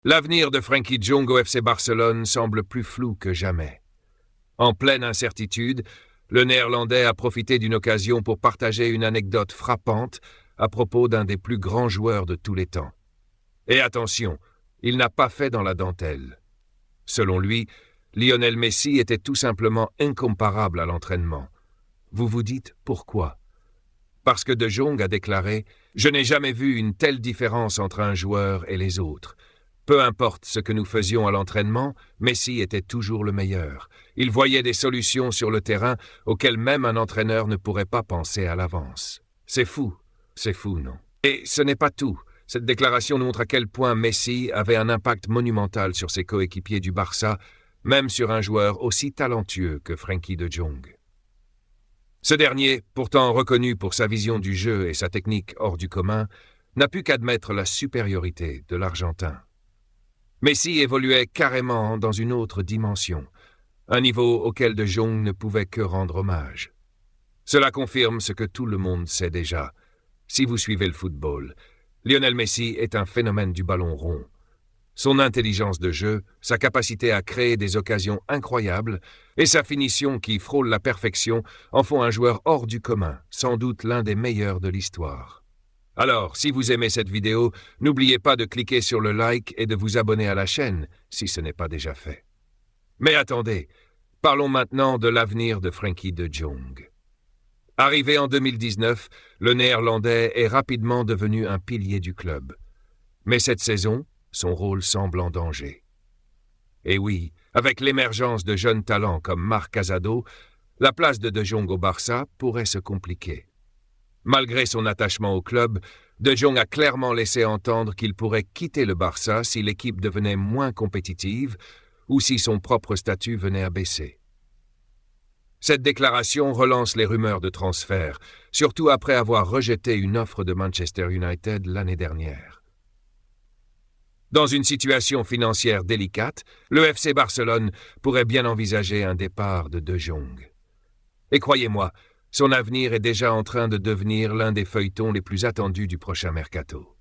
L'avenir de Frenkie de Jong au FC Barcelone semble plus flou que jamais. En pleine incertitude, le Néerlandais a profité d'une occasion pour partager une anecdote frappante à propos d'un des plus grands joueurs de tous les temps. Et attention, il n'a pas fait dans la dentelle. Selon lui, Lionel Messi était tout simplement incomparable à l'entraînement. Vous vous dites pourquoi ? Parce que De Jong a déclaré « Je n'ai jamais vu une telle différence entre un joueur et les autres. Peu importe ce que nous faisions à l'entraînement, Messi était toujours le meilleur. Il voyait des solutions sur le terrain auxquelles même un entraîneur ne pourrait pas penser à l'avance. C'est fou, non ? Et ce n'est pas tout. Cette déclaration montre à quel point Messi avait un impact monumental sur ses coéquipiers du Barça, même sur un joueur aussi talentueux que Frenkie de Jong. Ce dernier, pourtant reconnu pour sa vision du jeu et sa technique hors du commun, n'a pu qu'admettre la supériorité de l'Argentin. Messi évoluait carrément dans une autre dimension, un niveau auquel De Jong ne pouvait que rendre hommage. Cela confirme ce que tout le monde sait déjà. Si vous suivez le football, Lionel Messi est un phénomène du ballon rond. Son intelligence de jeu, sa capacité à créer des occasions incroyables et sa finition qui frôle la perfection en font un joueur hors du commun, sans doute l'un des meilleurs de l'histoire. Alors, si vous aimez cette vidéo, n'oubliez pas de cliquer sur le like et de vous abonner à la chaîne, si ce n'est pas déjà fait. Mais attendez, parlons maintenant de l'avenir de Frenkie de Jong. Arrivé en 2019, le Néerlandais est rapidement devenu un pilier du club. Mais cette saison, son rôle semble en danger. Et oui, avec l'émergence de jeunes talents comme Marc Casado, la place de Jong au Barça pourrait se compliquer. Malgré son attachement au club, De Jong a clairement laissé entendre qu'il pourrait quitter le Barça si l'équipe devenait moins compétitive ou si son propre statut venait à baisser. Cette déclaration relance les rumeurs de transfert, surtout après avoir rejeté une offre de Manchester United l'année dernière. Dans une situation financière délicate, le FC Barcelone pourrait bien envisager un départ de De Jong. Et croyez-moi, son avenir est déjà en train de devenir l'un des feuilletons les plus attendus du prochain mercato.